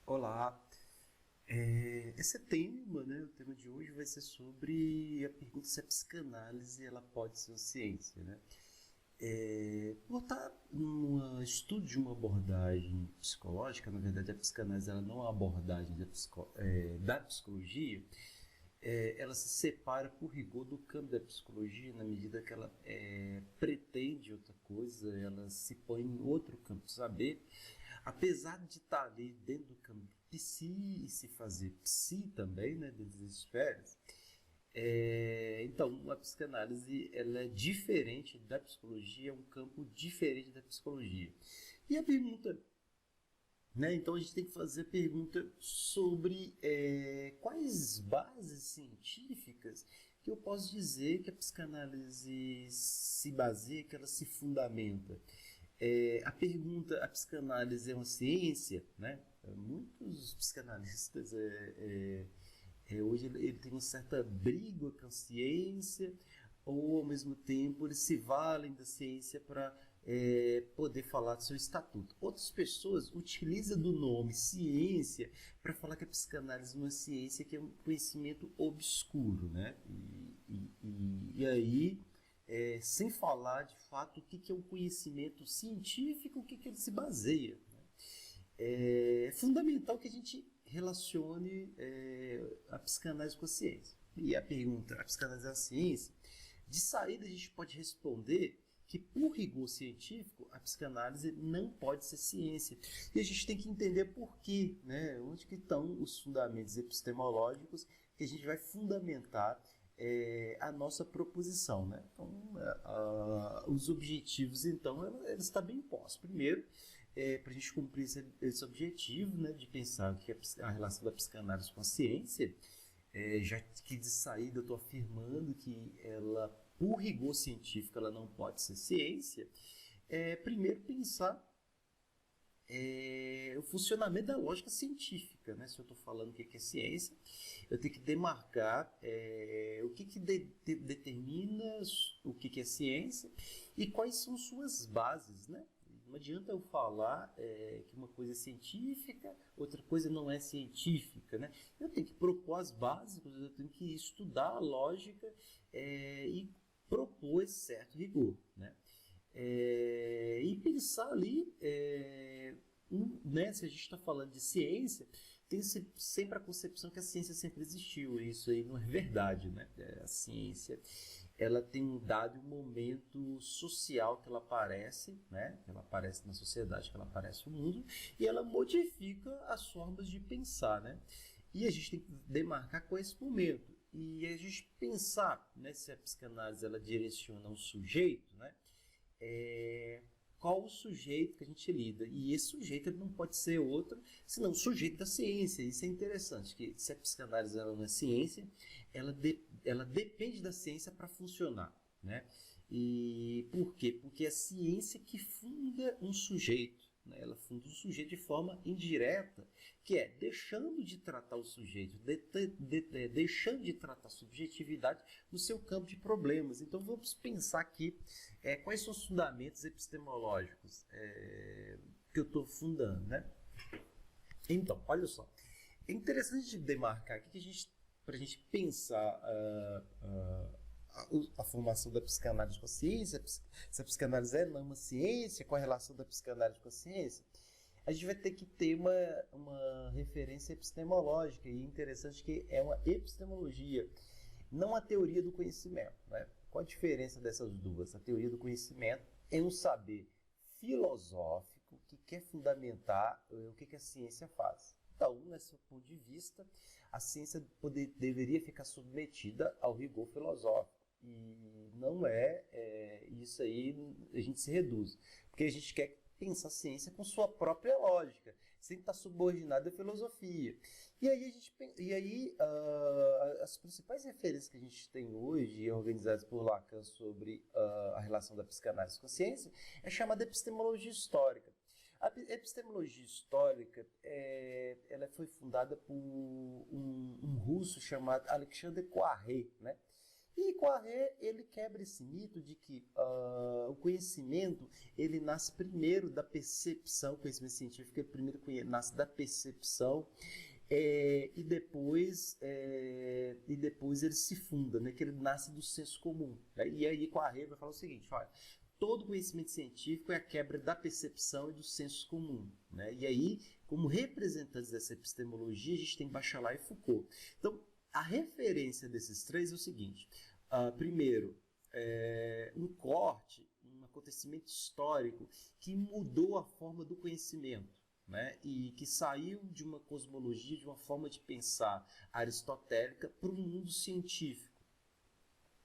Olá, esse tema, né, o tema de hoje vai ser sobre a pergunta se a psicanálise ela pode ser uma ciência, né? Por estar num estudo de uma abordagem psicológica, na verdade a psicanálise ela não é uma abordagem da psicologia, ela se separa por rigor do campo da psicologia na medida que ela pretende outra coisa, ela se põe em outro campo de saber, apesar de estar ali dentro do campo psi e se fazer psi também, né, dentro das esferas. Então, a psicanálise ela é diferente da psicologia, é um campo diferente da psicologia. E a pergunta, né? Então a gente tem que fazer a pergunta sobre quais bases científicas que eu posso dizer que a psicanálise se baseia, que ela se fundamenta. A pergunta, a psicanálise é uma ciência, né? Muitos psicanalistas hoje ele tem uma certa briga com a ciência, ou ao mesmo tempo eles se valem da ciência para poder falar do seu estatuto. Outras pessoas utilizam do nome ciência para falar que a psicanálise é uma ciência que é um conhecimento obscuro, né? E aí, sem falar de fato o que é um conhecimento científico, o que ele se baseia. É fundamental que a gente relacione a psicanálise com a ciência. E a pergunta, a psicanálise é a ciência? De saída a gente pode responder que, por rigor científico, a psicanálise não pode ser ciência. E a gente tem que entender por quê, né? Onde que estão os fundamentos epistemológicos que a gente vai fundamentar a nossa proposição, né? Então, os objetivos, então, eles estão bem postos. Primeiro, para a gente cumprir esse objetivo, né, de pensar que a relação da psicanálise com a ciência, já que de saída eu estou afirmando que ela, por rigor científico, ela não pode ser ciência, primeiro pensar o funcionamento da lógica científica, né? Se eu estou falando o que é ciência, eu tenho que demarcar o que determina o que é ciência e quais são suas bases, né? Não adianta eu falar que uma coisa é científica, outra coisa não é científica, né? Eu tenho que propor as básicas, eu tenho que estudar a lógica e propor esse certo rigor, né? E pensar ali, né, se a gente está falando de ciência, tem sempre a concepção que a ciência sempre existiu. E isso aí não é verdade, né? A ciência ela tem um dado momento social que ela aparece, né? Que ela aparece na sociedade, que ela aparece no mundo, e ela modifica as formas de pensar, né? E a gente tem que demarcar com esse momento. E a gente pensar, né, se a psicanálise ela direciona um sujeito, né? Qual o sujeito que a gente lida. E esse sujeito ele não pode ser outro, senão o sujeito da ciência. Isso é interessante, que se a psicanálise ela não é ciência, ela depende da ciência para funcionar. Né? E por quê? Porque é a ciência que funda um sujeito. Né? Ela funda um sujeito de forma indireta, que é deixando de tratar o sujeito, deixando de tratar a subjetividade no seu campo de problemas. Então vamos pensar aqui quais são os fundamentos epistemológicos que eu estou fundando. Né? Então, olha só, é interessante demarcar aqui que para a gente pensar a formação da psicanálise com a ciência, se a psicanálise é não uma ciência, qual a relação da psicanálise com a ciência, a gente vai ter que ter uma referência epistemológica, e interessante que é uma epistemologia, não a teoria do conhecimento. Né? Qual a diferença dessas duas? A teoria do conhecimento é um saber filosófico que quer fundamentar o que a ciência faz. Então, nesse ponto de vista, a ciência deveria ficar submetida ao rigor filosófico. E não isso aí, a gente se reduz. Porque a gente quer pensar a ciência com sua própria lógica, sem estar subordinada à filosofia. As principais referências que a gente tem hoje, organizadas por Lacan sobre a relação da psicanálise com a ciência, é chamada epistemologia histórica. A epistemologia histórica ela foi fundada por um russo chamado Alexandre Koiré, né? E Poiré, ele quebra esse mito de que o conhecimento, ele nasce primeiro da percepção, o conhecimento científico ele primeiro nasce da percepção, e depois ele se funda, né? Que ele nasce do senso comum. Né? E aí Poiré vai falar o seguinte, olha, todo conhecimento científico é a quebra da percepção e do senso comum. Né? E aí, como representantes dessa epistemologia, a gente tem Bachelard e Foucault. Então, a referência desses três é o seguinte. Primeiro, um corte, um acontecimento histórico que mudou a forma do conhecimento, né? E que saiu de uma cosmologia, de uma forma de pensar aristotélica para o mundo científico.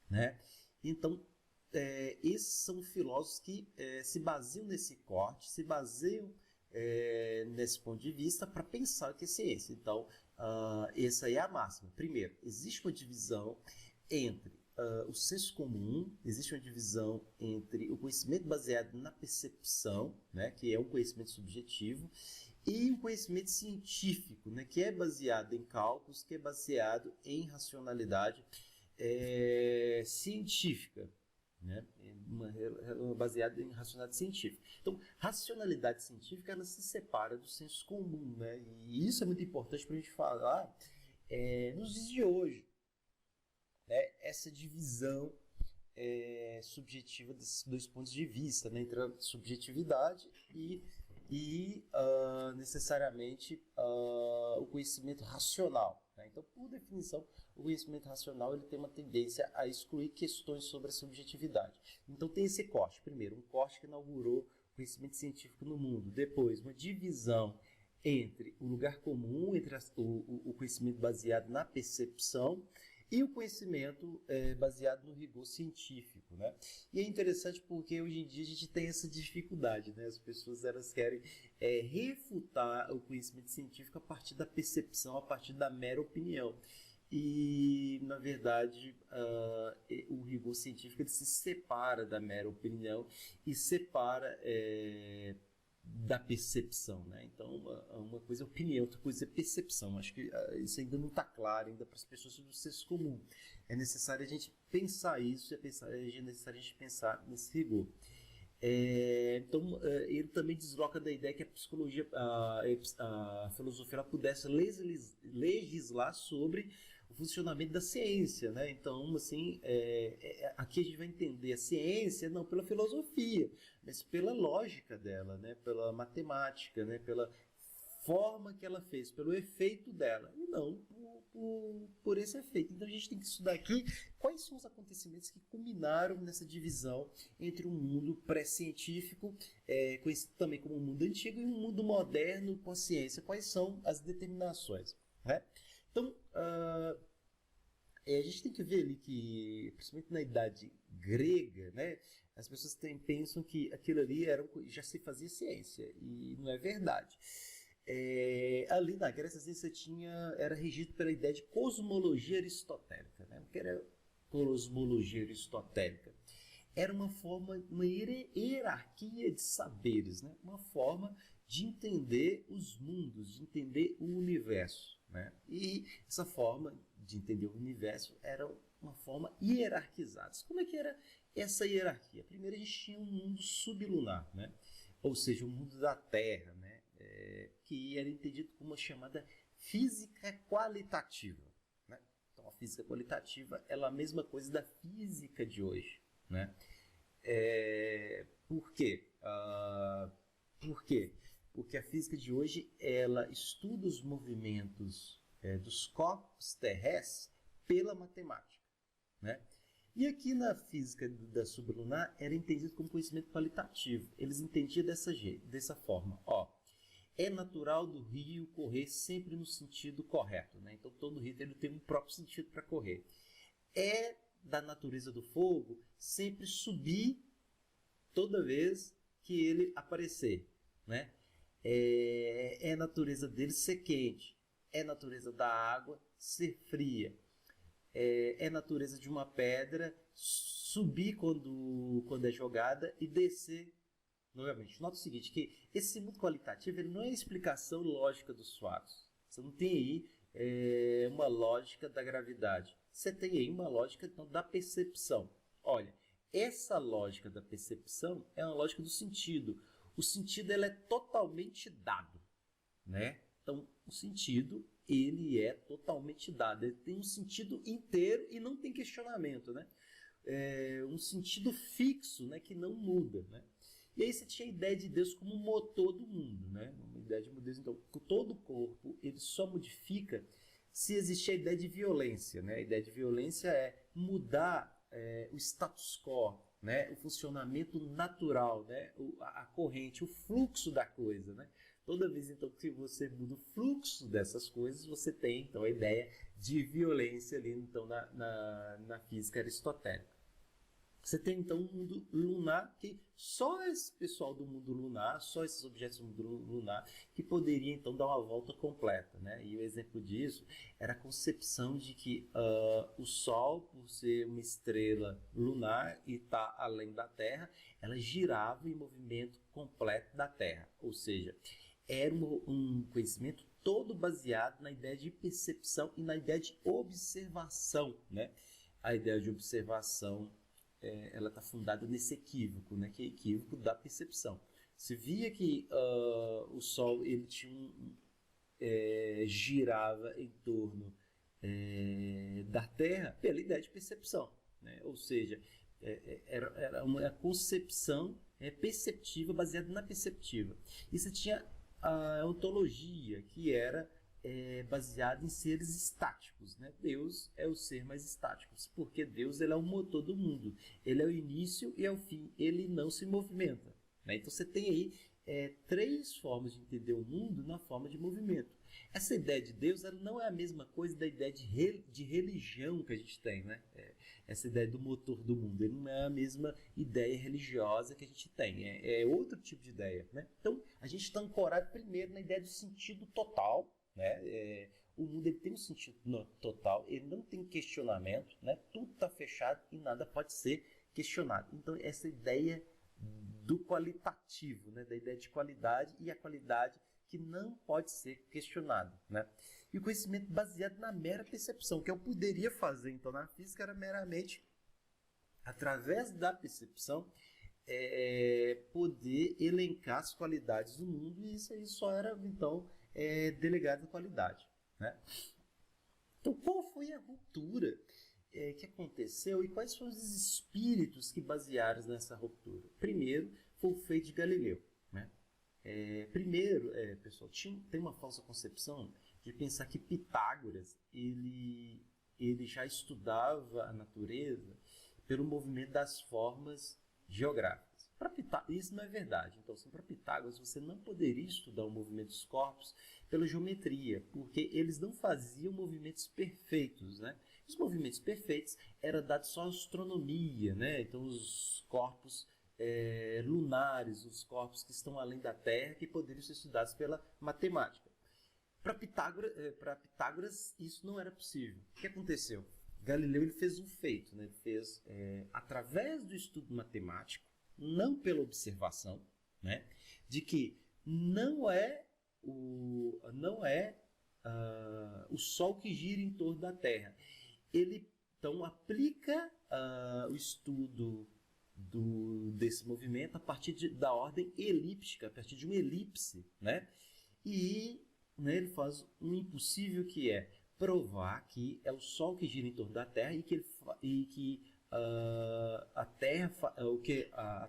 Né? Então, esses são filósofos que se baseiam nesse corte, se baseiam nesse ponto de vista para pensar o que é ciência. Então, essa aí é a máxima. Primeiro, existe uma divisão entre o senso comum, existe uma divisão entre o conhecimento baseado na percepção, né, que é um conhecimento subjetivo, e o conhecimento científico, né, que é baseado em cálculos, que é baseado em racionalidade científica. Né? Baseado em racionalidade científica. Então, racionalidade científica ela se separa do senso comum, né? E isso é muito importante para a gente falar nos dias de hoje, né? Essa divisão subjetiva desses dois pontos de vista, né? Entre a subjetividade e necessariamente o conhecimento racional. Né? Então, por definição, o conhecimento racional ele tem uma tendência a excluir questões sobre a subjetividade. Então, tem esse corte. Primeiro, um corte que inaugurou o conhecimento científico no mundo. Depois, uma divisão entre o lugar comum, entre o conhecimento baseado na percepção e o conhecimento baseado no rigor científico, né? E é interessante porque hoje em dia a gente tem essa dificuldade, né? As pessoas elas querem refutar o conhecimento científico a partir da percepção, a partir da mera opinião. E, na verdade, o rigor científico ele se separa da mera opinião e separa da percepção, né? Então, uma coisa é opinião, outra coisa é percepção. Acho que isso ainda não está claro ainda para as pessoas do senso comum. É necessário a gente pensar isso, é necessário a gente pensar nesse rigor. Então, ele também desloca da ideia que a psicologia, a filosofia, ela pudesse legislar sobre o funcionamento da ciência, né? Então, assim, aqui a gente vai entender a ciência não pela filosofia, mas pela lógica dela, né? Pela matemática, né? Pela forma que ela fez, pelo efeito dela, e não por esse efeito. Então a gente tem que estudar aqui quais são os acontecimentos que culminaram nessa divisão entre um mundo pré-científico, conhecido também como um mundo antigo, e um mundo moderno com a ciência. Quais são as determinações, né? Então, a gente tem que ver ali que, principalmente na idade grega, né, as pessoas pensam que aquilo ali já se fazia ciência, e não é verdade. Ali na Grécia, a ciência era regido pela ideia de cosmologia aristotélica. Né? O que era cosmologia aristotélica? Era uma hierarquia de saberes, né? Uma forma de entender os mundos, de entender o universo. Né? E essa forma de entender o universo era uma forma hierarquizada. Como é que era essa hierarquia? Primeiro a gente tinha um mundo sublunar, né? Ou seja, o mundo da Terra, né? Que era entendido como uma chamada física qualitativa. Né? Então, a física qualitativa é a mesma coisa da física de hoje. Né? Por quê? Por quê? Porque a física de hoje ela estuda os movimentos dos corpos terrestres pela matemática. Né? E aqui na física da sublunar era entendido como conhecimento qualitativo. Eles entendiam dessa forma. É natural do rio correr sempre no sentido correto. Né? Então, todo rio tem um próprio sentido para correr. É da natureza do fogo sempre subir toda vez que ele aparecer. Né? É natureza dele ser quente. É natureza da água ser fria. É natureza de uma pedra subir quando é jogada e descer novamente. Nota o seguinte, que esse mundo qualitativo ele não é a explicação lógica dos fatos. Você não tem aí uma lógica da gravidade. Você tem aí uma lógica então, da percepção. Olha, essa lógica da percepção é uma lógica do sentido. O sentido ela é totalmente dado, né? Então, o sentido ele é totalmente dado. Ele tem um sentido inteiro e não tem questionamento, né? Um sentido fixo, né? Que não muda, né? E aí você tinha a ideia de Deus como motor do mundo, né? Uma ideia de Deus, então, todo o corpo ele só modifica se existir a ideia de violência, né? A ideia de violência é mudar o status quo, né? O funcionamento natural, né? A corrente, o fluxo da coisa, né? Toda vez então que você muda o fluxo dessas coisas, você tem então a ideia de violência ali então na física aristotélica. Você tem então um mundo lunar que só esse pessoal do mundo lunar, só esses objetos do mundo lunar que poderia então dar uma volta completa, né? E o exemplo disso era a concepção de que o Sol, por ser uma estrela lunar e estar além da Terra, ela girava em movimento completo da Terra, ou seja, era um conhecimento todo baseado na ideia de percepção e na ideia de observação, né? A ideia de observação ela está fundada nesse equívoco, né? Que é o equívoco da percepção. Se via que o Sol ele tinha girava em torno da Terra pela ideia de percepção, né? Ou seja, era uma concepção perceptiva baseada na perceptiva. E você tinha a ontologia, que era baseada em seres estáticos, né? Deus é o ser mais estático, porque Deus ele é o motor do mundo, ele é o início e é o fim, ele não se movimenta, né? Então você tem aí três formas de entender o mundo na forma de movimento. Essa ideia de Deus ela não é a mesma coisa da ideia de religião que a gente tem, né? Essa ideia do motor do mundo, ele não é a mesma ideia religiosa que a gente tem, é outro tipo de ideia, né? Então a gente está ancorado primeiro na ideia do sentido total, né? O mundo ele tem um sentido total, ele não tem questionamento, né? Tudo está fechado e nada pode ser questionado. Então essa ideia do qualitativo, né? Da ideia de qualidade e a qualidade que não pode ser questionado, né? E o conhecimento baseado na mera percepção, que eu poderia fazer então na física era meramente através da percepção poder elencar as qualidades do mundo, e isso aí só era então delegado de qualidade, né? Então qual foi a ruptura que aconteceu e quais foram os espíritos que basearam nessa ruptura? Primeiro foi o feito de Galileu, né? Primeiro, pessoal, tem uma falsa concepção de pensar que Pitágoras ele já estudava a natureza pelo movimento das formas geográficas. Isso não é verdade. Então, assim, para Pitágoras, você não poderia estudar o movimento dos corpos pela geometria, porque eles não faziam movimentos perfeitos, né? Os movimentos perfeitos eram dados só à astronomia, né? Então, os corpos lunares, os corpos que estão além da Terra, que poderiam ser estudados pela matemática. Para Pitágoras, isso não era possível. O que aconteceu? Galileu ele fez um feito, né? Ele fez, através do estudo matemático, não pela observação, né? De que não é o Sol que gira em torno da Terra. Ele, então, aplica o estudo desse movimento a partir da ordem elíptica, a partir de uma elipse, né? E né, ele faz um impossível que é provar que é o Sol que gira em torno da Terra e que a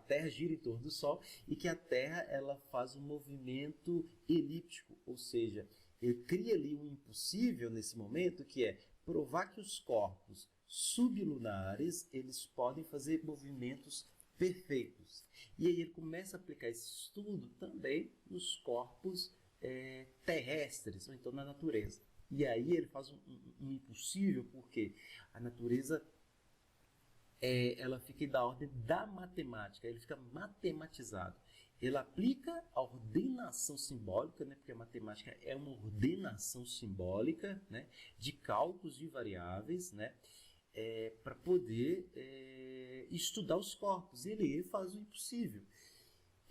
Terra gira em torno do Sol e que a Terra ela faz um movimento elíptico, ou seja, ele cria ali um impossível nesse momento que é provar que os corpos sublunares eles podem fazer movimentos perfeitos. E aí ele começa a aplicar esse estudo também nos corpos terrestres, ou então na natureza. E aí ele faz um impossível, porque a natureza ela fica da ordem da matemática, ele fica matematizado. Ele aplica a ordenação simbólica, né, porque a matemática é uma ordenação simbólica, né, de cálculos de variáveis, né, para poder estudar os corpos. Ele faz o impossível.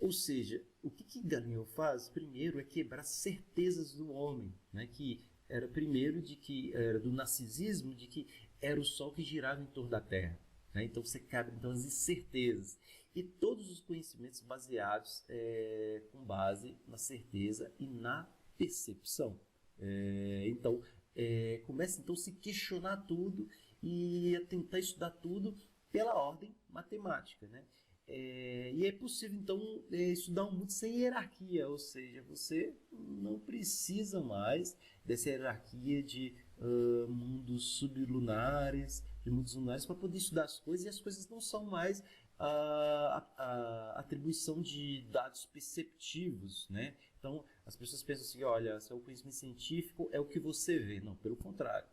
Ou seja, o que Galileu faz? Primeiro é quebrar certezas do homem, né? Que era primeiro de que era do narcisismo, de que era o Sol que girava em torno da Terra. Né? Então você quebra então, as incertezas e todos os conhecimentos baseados com base na certeza e na percepção. Então começa então a se questionar tudo e a tentar estudar tudo pela ordem matemática, né? E é possível, então, estudar um mundo sem hierarquia, ou seja, você não precisa mais dessa hierarquia de mundos sublunares, de mundos lunares, para poder estudar as coisas, e as coisas não são mais a atribuição de dados perceptivos, né? Então, as pessoas pensam assim, olha, o conhecimento científico é o que você vê. Não, pelo contrário.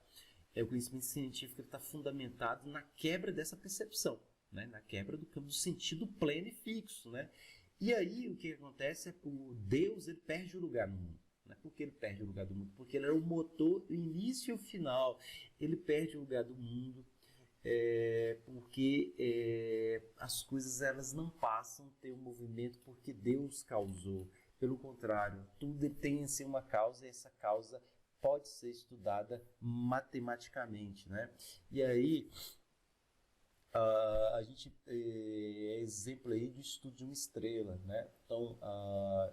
O conhecimento científico está fundamentado na quebra dessa percepção. Né, na quebra do campo do sentido pleno e fixo, né? E aí o que acontece é que o Deus ele perde o lugar no mundo. Né? Por que ele perde o lugar do mundo? Porque ele é o motor, o início e o final. Ele perde o lugar do mundo porque as coisas elas não passam a ter um movimento porque Deus causou. Pelo contrário, tudo tem em si uma causa e essa causa pode ser estudada matematicamente, né? E aí a gente é exemplo aí do estudo de uma estrela, né? Então,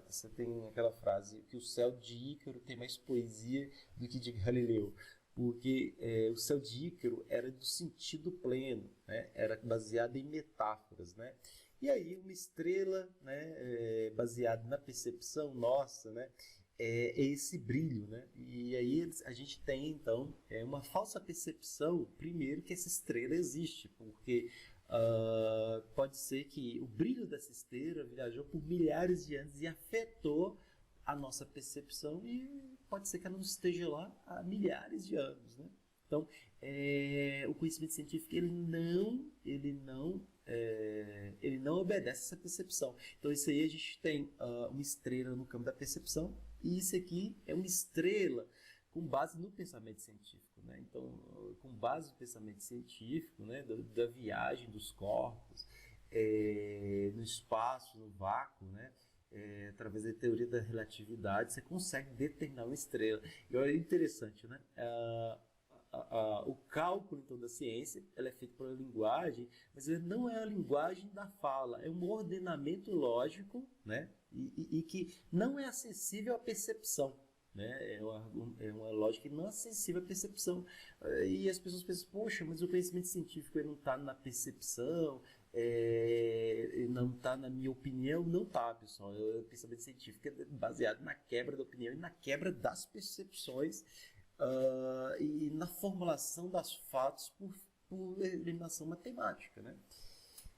você tem aquela frase que o céu de Ícaro tem mais poesia do que de Galileu, porque o céu de Ícaro era do sentido pleno, né? Era baseado em metáforas, né? E aí uma estrela, né, baseada na percepção nossa, né? É esse brilho, né? E aí a gente tem, então, uma falsa percepção, primeiro, que essa estrela existe, porque pode ser que o brilho dessa estrela viajou por milhares de anos e afetou a nossa percepção e pode ser que ela não esteja lá há milhares de anos, né? Então, o conhecimento científico, ele não obedece essa percepção. Então, isso aí a gente tem uma estrela no campo da percepção, e isso aqui é uma estrela com base no pensamento científico, né? Então, com base no pensamento científico, né? Da viagem dos corpos no espaço, no vácuo, né? Através da teoria da relatividade, você consegue determinar uma estrela. E olha, é interessante, né? O cálculo então da ciência ela é feito pela linguagem, mas ele não é a linguagem da fala, é um ordenamento lógico, né? E que não é acessível à percepção, né? É uma lógica que não é acessível à percepção. E as pessoas pensam, poxa, mas o conhecimento científico ele não está na percepção, não está na minha opinião. Não está, pessoal. O pensamento científico é baseado na quebra da opinião e na quebra das percepções e na formulação dos fatos por eliminação matemática, né?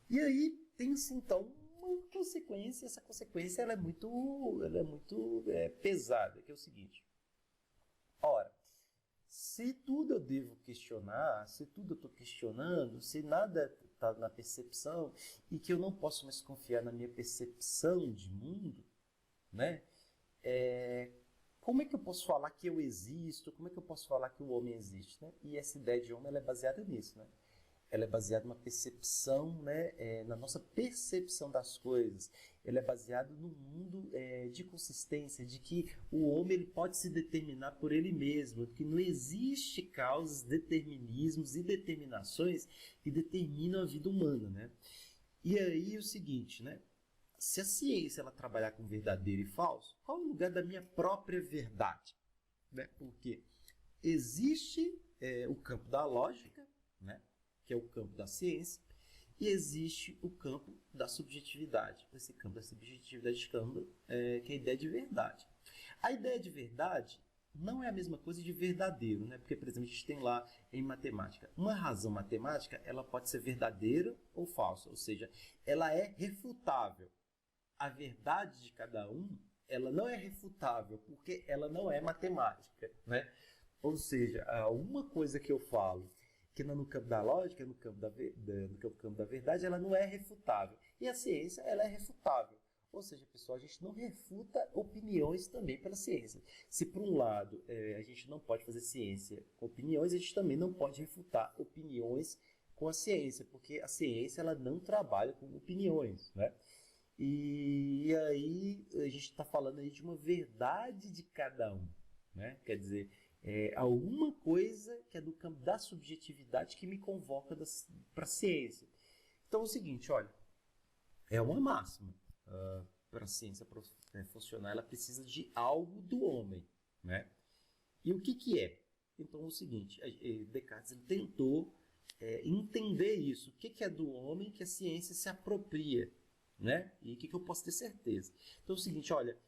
E aí tem-se então uma consequência, essa consequência ela é muito pesada, que é o seguinte: ora, se tudo eu devo questionar, se tudo eu estou questionando, se nada está na percepção e que eu não posso mais confiar na minha percepção de mundo, né? Como é que eu posso falar que eu existo? Como é que eu posso falar que o homem existe? Né? E essa ideia de homem ela é baseada nisso, né? Ela é baseada numa percepção, né? Na nossa percepção das coisas. Ela é baseada no mundo de consistência, de que o homem ele pode se determinar por ele mesmo, que não existe causas, determinismos e determinações que determinam a vida humana, né? E aí o seguinte, né? Se a ciência ela trabalhar com verdadeiro e falso, qual é o lugar da minha própria verdade? Né? Porque existe o campo da lógica, né? Que é o campo da ciência, e existe o campo da subjetividade. Esse campo da subjetividade que é a ideia de verdade. A ideia de verdade não é a mesma coisa de verdadeiro, né? Porque, por exemplo, a gente tem lá em matemática, uma razão matemática ela pode ser verdadeira ou falsa, ou seja, ela é refutável. A verdade de cada um, ela não é refutável, porque ela não é matemática, né? Ou seja, uma coisa que eu falo que não é no campo da lógica, no campo da verdade, ela não é refutável. E a ciência, ela é refutável. Ou seja, pessoal, a gente não refuta opiniões também pela ciência. Se, por um lado, a gente não pode fazer ciência com opiniões, a gente também não pode refutar opiniões com a ciência, porque a ciência ela não trabalha com opiniões, né? E aí a gente está falando aí de uma verdade de cada um, né? Quer dizer, alguma coisa que é do campo da subjetividade que me convoca para a ciência. Então é o seguinte, olha, é uma máxima. Para a ciência funcionar, ela precisa de algo do homem, né? E o que é? Então é o seguinte, Descartes ele tentou entender isso. O que é do homem que a ciência se apropria, né? E o que eu posso ter certeza? Então é o seguinte, olha,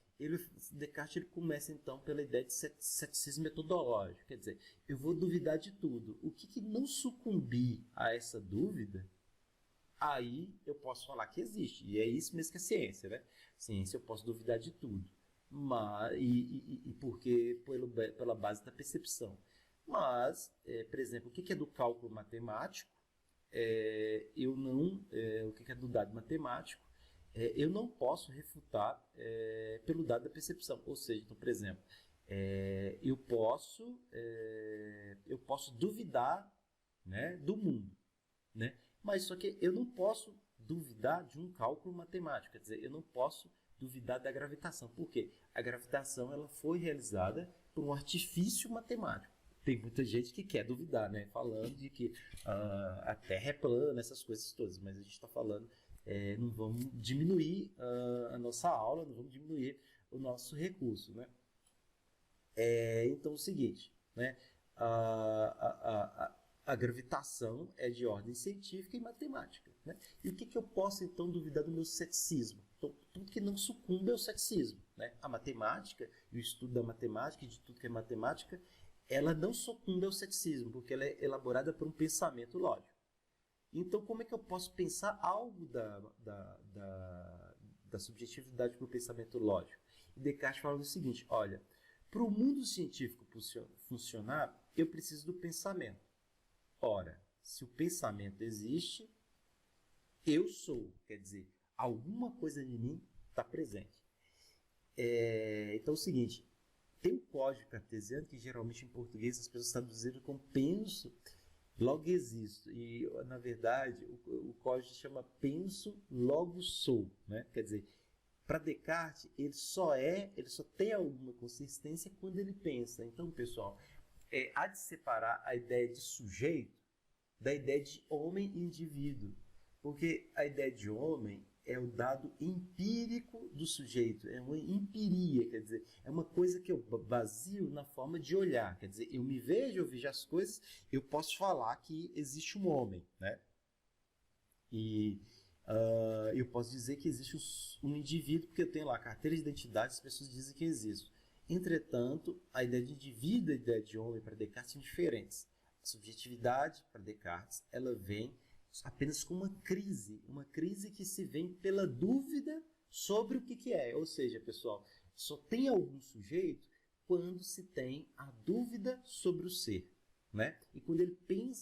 Descartes ele começa então pela ideia de ceticismo metodológico, quer dizer, eu vou duvidar de tudo. O que não sucumbir a essa dúvida, aí eu posso falar que existe. E é isso mesmo que é ciência, né? Ciência eu posso duvidar de tudo. Porque pela base da percepção. Mas, por exemplo, o que é do cálculo matemático? O que é do dado matemático? Eu não posso refutar pelo dado da percepção. Ou seja, então, por exemplo, eu posso duvidar, né, do mundo, né? Mas só que eu não posso duvidar de um cálculo matemático, quer dizer, eu não posso duvidar da gravitação. Por quê? A gravitação ela foi realizada por um artifício matemático. Tem muita gente que quer duvidar, né? Falando de que a Terra é plana, essas coisas todas, mas a gente está falando, não vamos diminuir a nossa aula, não vamos diminuir o nosso recurso, né? Então é o seguinte, né? A gravitação é de ordem científica e matemática, né? E o que eu posso, então, duvidar do meu ceticismo? Então, tudo que não sucumbe ao ceticismo, né? A matemática, e o estudo da matemática, e de tudo que é matemática, ela não sucumbe ao ceticismo, porque ela é elaborada por um pensamento lógico. Então, como é que eu posso pensar algo da subjetividade para o pensamento lógico? E Descartes fala o seguinte, olha, para o mundo científico funcionar, eu preciso do pensamento. Ora, se o pensamento existe, eu sou, quer dizer, alguma coisa de mim está presente. Então é o seguinte, tem o código cartesiano, que geralmente em português as pessoas traduziram como penso, logo existo. E, na verdade, o código se chama penso, logo sou, né? Quer dizer, para Descartes, ele só tem alguma consistência quando ele pensa. Então, pessoal, há de separar a ideia de sujeito da ideia de homem e indivíduo. Porque a ideia de homem é o dado empírico do sujeito, é uma empiria, quer dizer, é uma coisa que eu baseio na forma de olhar. Quer dizer, eu me vejo, eu vejo as coisas, eu posso falar que existe um homem, né? E eu posso dizer que existe um indivíduo, porque eu tenho lá a carteira de identidade, as pessoas dizem que existe. Entretanto, a ideia de indivíduo e a ideia de homem para Descartes são diferentes. A subjetividade para Descartes, ela vem apenas com uma crise que se vem pela dúvida sobre o que é. Ou seja, pessoal, só tem algum sujeito quando se tem a dúvida sobre o ser, né? E quando ele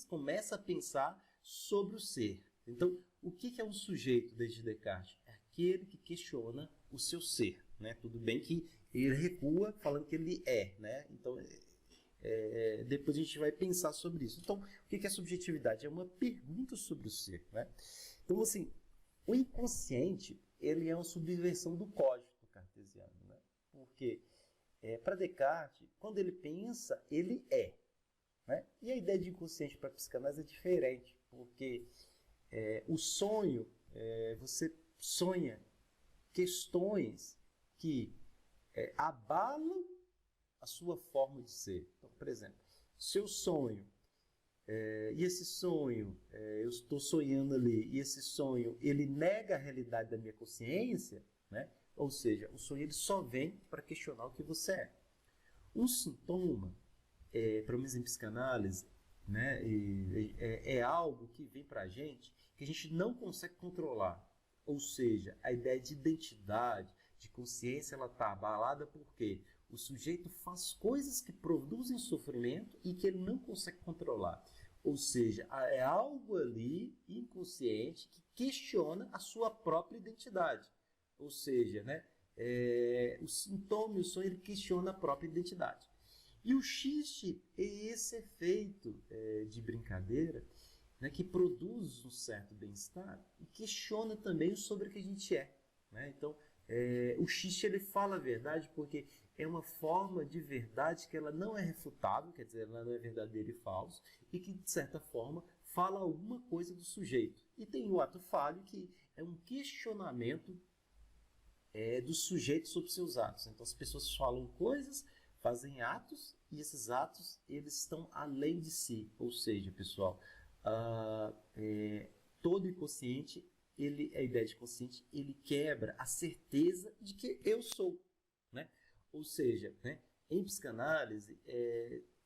começa a pensar sobre o ser. Então, o que é um sujeito desde Descartes? É aquele que questiona o seu ser, né? Tudo bem que ele recua falando que ele é, né? Então, depois a gente vai pensar sobre isso. Então, o que é subjetividade? É uma pergunta sobre o ser, né? Então, assim, o inconsciente, ele é uma subversão do código cartesiano, né? Porque, para Descartes, quando ele pensa, ele é, né? E a ideia de inconsciente para a psicanálise é diferente, porque o sonho, você sonha questões que abalam a sua forma de ser. Então, por exemplo, seu sonho, e esse sonho, eu estou sonhando ali, e esse sonho, ele nega a realidade da minha consciência, né? Ou seja, o sonho ele só vem para questionar o que você é. Um sintoma, pelo menos em psicanálise, né, é algo que vem para a gente que a gente não consegue controlar. Ou seja, a ideia de identidade, de consciência, ela está abalada porque o sujeito faz coisas que produzem sofrimento e que ele não consegue controlar. Ou seja, é algo ali inconsciente que questiona a sua própria identidade. Ou seja, né, o sintoma e o sonho ele questiona a própria identidade. E o xiste é esse efeito de brincadeira, né, que produz um certo bem-estar e questiona também sobre o que a gente é. né? Então, o xiste ele fala a verdade porque é uma forma de verdade que ela não é refutável, quer dizer, ela não é verdadeira e falsa, e que, de certa forma, fala alguma coisa do sujeito. E tem o ato falho, que é um questionamento do sujeito sobre seus atos. Então, as pessoas falam coisas, fazem atos, e esses atos eles estão além de si. Ou seja, pessoal, todo inconsciente, a ideia de consciente, ele quebra a certeza de que eu sou, né? Ou seja, né, em psicanálise,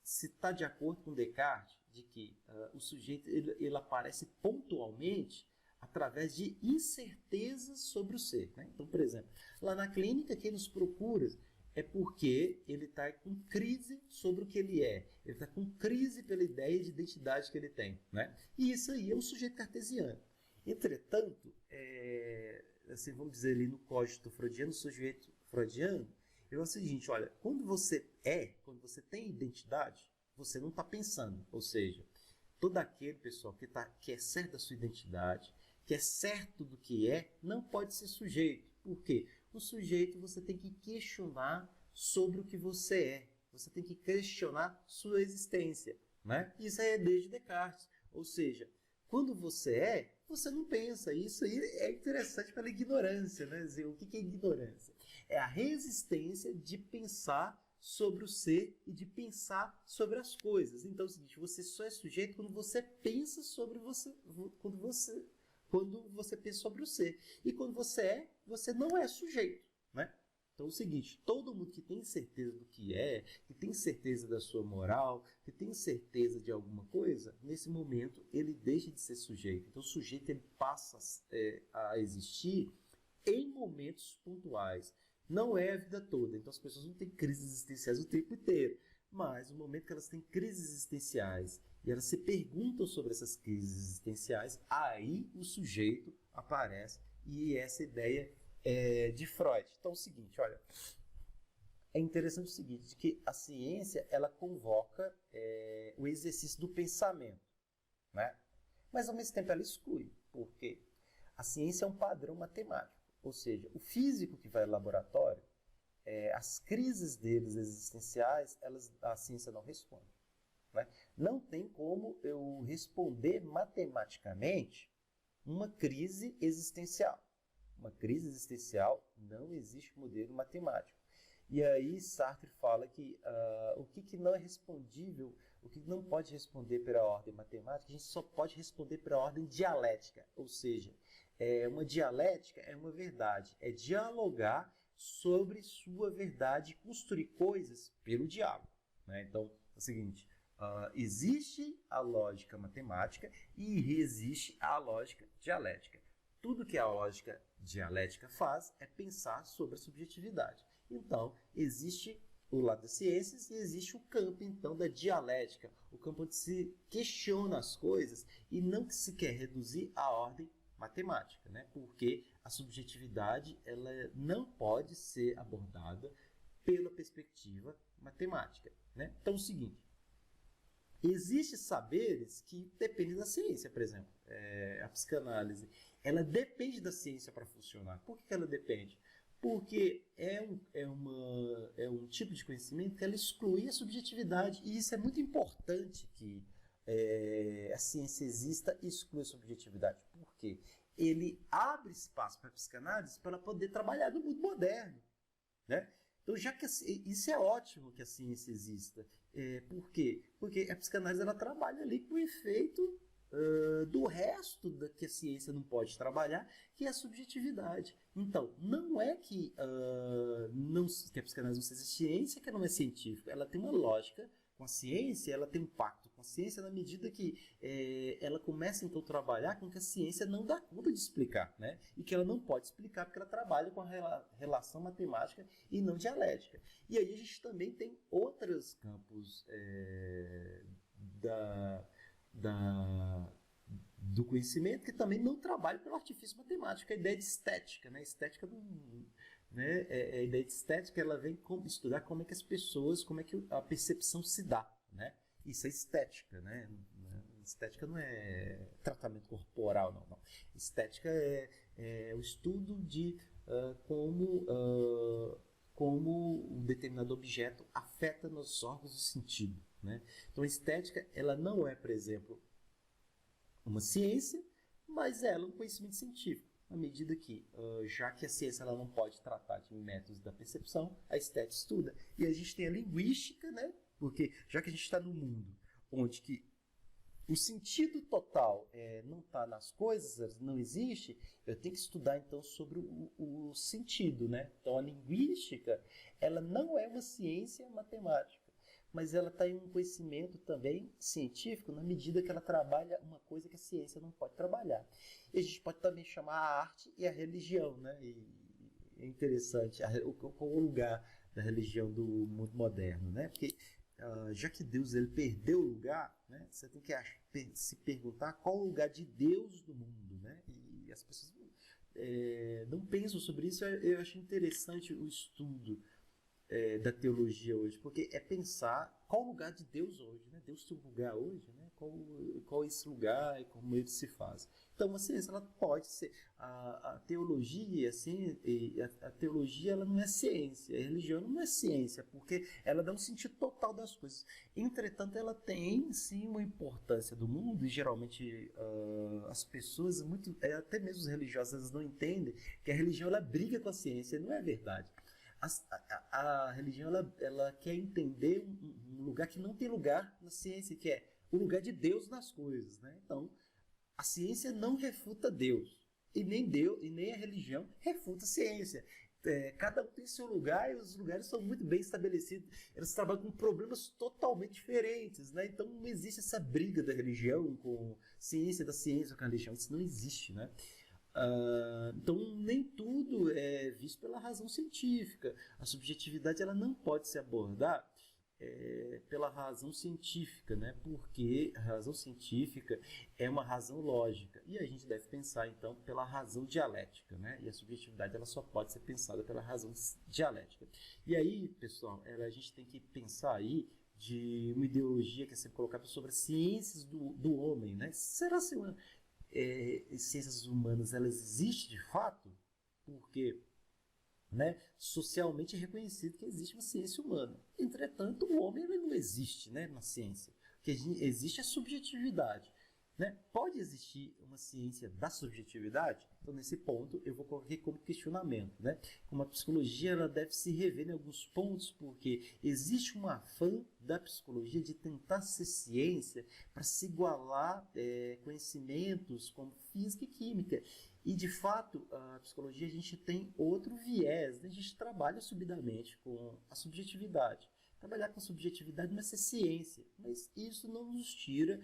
se está de acordo com Descartes, de que o sujeito ele aparece pontualmente através de incertezas sobre o ser, né? Então, por exemplo, lá na clínica, quem nos procura é porque ele está com crise sobre o que ele é. Ele está com crise pela ideia de identidade que ele tem, né? E isso aí é um sujeito cartesiano. Entretanto, assim, vamos dizer ali no código freudiano, o sujeito freudiano, é o seguinte, olha, quando você tem identidade, você não está pensando. Ou seja, todo aquele pessoal que é certo da sua identidade, que é certo do que não pode ser sujeito. Por quê? O sujeito você tem que questionar sobre o que você é. Você tem que questionar sua existência, né? Isso é desde Descartes. Ou seja, quando você não pensa. Isso aí é interessante pela ignorância, né? Dizer, o que é ignorância? É a resistência de pensar sobre o ser e de pensar sobre as coisas. Então é o seguinte, você só é sujeito quando você pensa sobre você, quando você pensa sobre o ser. E quando você não é sujeito, né? Então é o seguinte, todo mundo que tem certeza do que que tem certeza da sua moral, que tem certeza de alguma coisa, nesse momento ele deixa de ser sujeito. Então o sujeito ele passa a existir em momentos pontuais. Não é a vida toda. Então as pessoas não têm crises existenciais o tempo inteiro. Mas no momento que elas têm crises existenciais e elas se perguntam sobre essas crises existenciais, aí o sujeito aparece. E essa ideia é de Freud. Então é o seguinte, olha, é interessante o seguinte, que a ciência ela convoca o exercício do pensamento, né? Mas ao mesmo tempo ela exclui. Por quê? A ciência é um padrão matemático. Ou seja, o físico que vai ao laboratório, as crises deles existenciais, a ciência não responde, né? Não tem como eu responder matematicamente uma crise existencial. Uma crise existencial não existe modelo matemático. E aí Sartre fala que o que não é respondível, o que não pode responder pela ordem matemática, a gente só pode responder pela ordem dialética. Ou seja, uma dialética é uma verdade, é dialogar sobre sua verdade, construir coisas pelo diálogo, né? Então, é o seguinte, existe a lógica matemática e existe a lógica dialética. Tudo que a lógica dialética faz é pensar sobre a subjetividade. Então, existe o lado das ciências e existe o campo, então, da dialética, o campo onde se questiona as coisas e não que se quer reduzir à ordem matemática, né? Porque a subjetividade ela não pode ser abordada pela perspectiva matemática, né? Então, é o seguinte, existem saberes que dependem da ciência, por exemplo. A psicanálise, ela depende da ciência para funcionar. Por que ela depende? Porque é um tipo de conhecimento que ela exclui a subjetividade. E isso é muito importante que a ciência exista e exclua a subjetividade. Por quê? Ele abre espaço para a psicanálise para ela poder trabalhar no mundo moderno, né? Então, já que isso é ótimo que a ciência exista. Por quê? Porque a psicanálise ela trabalha ali com o efeito do resto que a ciência não pode trabalhar, que é a subjetividade. Então, não é que a psicanálise não seja ciência, que ela não é científica. Ela tem uma lógica com a ciência, ela tem um pacto com a ciência na medida que ela começa então a trabalhar com o que a ciência não dá conta de explicar, né? E que ela não pode explicar porque ela trabalha com a relação matemática e não dialética. E aí a gente também tem outros campos do conhecimento que também não trabalham pelo artifício matemático, a ideia de estética, né? Estética né? A ideia de estética ela vem estudar como é que as pessoas, como é que a percepção se dá, né? Isso é estética, né? Estética não é tratamento corporal, não. Estética é o estudo de como um determinado objeto afeta nos órgãos do sentido, né? Então, a estética, ela não é, por exemplo, uma ciência, mas ela é um conhecimento científico, à medida que, já que a ciência ela não pode tratar de métodos da percepção, a estética estuda. E a gente tem a linguística, né? Porque já que a gente está no mundo onde que o sentido total não está nas coisas, não existe, eu tenho que estudar então sobre o sentido, né? Então a linguística, ela não é uma ciência matemática, mas ela está em um conhecimento também científico na medida que ela trabalha uma coisa que a ciência não pode trabalhar. E a gente pode também chamar a arte e a religião, né? E é interessante qual o lugar da religião do mundo moderno, né? Porque já que Deus ele perdeu o lugar, né, você tem que se perguntar qual o lugar de Deus no mundo, né? E as pessoas não pensam sobre isso. Eu acho interessante o estudo da teologia hoje, porque é pensar qual o lugar de Deus hoje, né? Deus tem um lugar hoje, né? Qual é esse lugar e como ele se faz. Então, a ciência ela pode ser a teologia, assim, a teologia ela não é ciência, a religião não é ciência, porque ela dá um sentido total das coisas. Entretanto, ela tem sim uma importância do mundo e geralmente as pessoas, até mesmo os religiosos, elas não entendem que a religião ela briga com a ciência, não é verdade. A religião ela quer entender um lugar que não tem lugar na ciência, que é o lugar de Deus nas coisas, né? Então, a ciência não refuta Deus, e nem Deus e nem a religião refuta a ciência. Cada um tem seu lugar e os lugares são muito bem estabelecidos. Eles trabalham com problemas totalmente diferentes, né? Então não existe essa briga da religião com ciência, da ciência com a religião. Isso não existe, né? Então nem tudo é visto pela razão científica. A subjetividade ela não pode se abordar pela razão científica, né? Porque a razão científica é uma razão lógica e a gente deve pensar então pela razão dialética, né? E a subjetividade ela só pode ser pensada pela razão dialética. E aí, pessoal, a gente tem que pensar aí de uma ideologia que é sempre colocada sobre as ciências do homem, né? Será que ciências humanas elas existem de fato? Porque, né, socialmente é reconhecido que existe uma ciência humana. Entretanto, o homem ele não existe, né, na ciência. O que existe é a subjetividade. Né? Pode existir uma ciência da subjetividade? Então, nesse ponto, eu vou colocar como questionamento. Né? Como a psicologia ela deve se rever em alguns pontos, porque existe um afã da psicologia de tentar ser ciência para se igualar conhecimentos como física e química. E, de fato, a psicologia a gente tem outro viés. Né? A gente trabalha subidamente com a subjetividade. Trabalhar com subjetividade não é ser ciência, mas isso não nos tira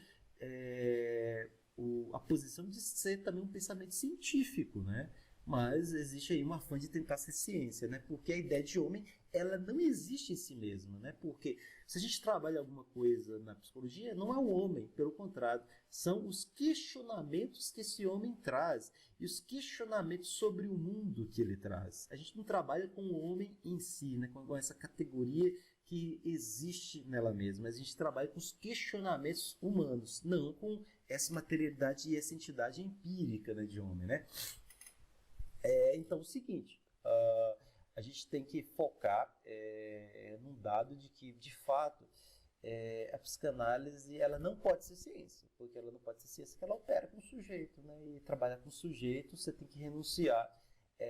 a posição de ser também um pensamento científico, né? Mas existe aí uma afã de tentar ser ciência, né? Porque a ideia de homem, ela não existe em si mesma, né? Porque se a gente trabalha alguma coisa na psicologia, não é o homem, pelo contrário, são os questionamentos que esse homem traz e os questionamentos sobre o mundo que ele traz. A gente não trabalha com o homem em si, né? Com essa categoria que existe nela mesma, mas a gente trabalha com os questionamentos humanos, não com essa materialidade e essa entidade empírica, né, de homem, né? Então, é o seguinte, a gente tem que focar num dado de que, de fato, a psicanálise ela não pode ser ciência, porque ela não pode ser ciência porque ela opera com o sujeito, né? E trabalhar com o sujeito, você tem que renunciar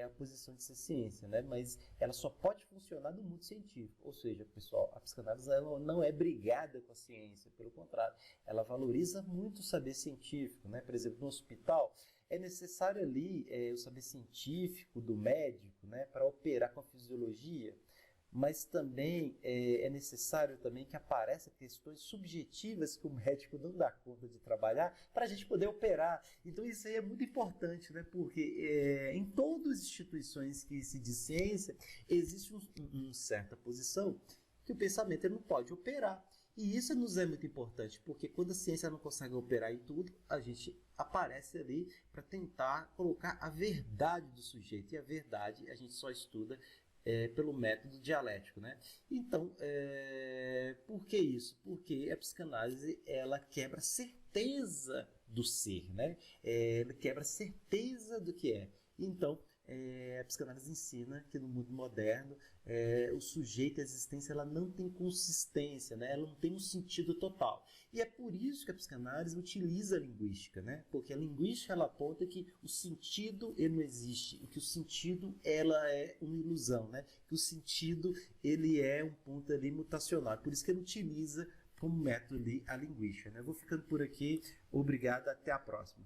a posição de ser ciência, né? Mas ela só pode funcionar no mundo científico. Ou seja, pessoal, a psicanálise ela não é brigada com a ciência, pelo contrário, ela valoriza muito o saber científico, né? Por exemplo, no hospital, é necessário ali o saber científico do médico, né? Para operar com a fisiologia, mas também é necessário também que apareçam questões subjetivas que o médico não dá conta de trabalhar para a gente poder operar. Então isso aí é muito importante, né? Porque em todas as instituições que se diz ciência, existe uma certa posição que o pensamento ele não pode operar. E isso nos é muito importante, porque quando a ciência não consegue operar em tudo, a gente aparece ali para tentar colocar a verdade do sujeito. E a verdade a gente só estuda pelo método dialético, né? Então, por que isso? Porque a psicanálise ela quebra a certeza do ser, né? Ela quebra a certeza do que é. Então, a psicanálise ensina que no mundo moderno o sujeito, a existência, ela não tem consistência, né? Ela não tem um sentido total. E é por isso que a psicanálise utiliza a linguística, né? Porque a linguística ela aponta que o sentido ele não existe, e que o sentido ela é uma ilusão, né? Que o sentido ele é um ponto ali mutacional. Por isso que ele utiliza como método ali a linguística, né? Eu vou ficando por aqui. Obrigado, até a próxima.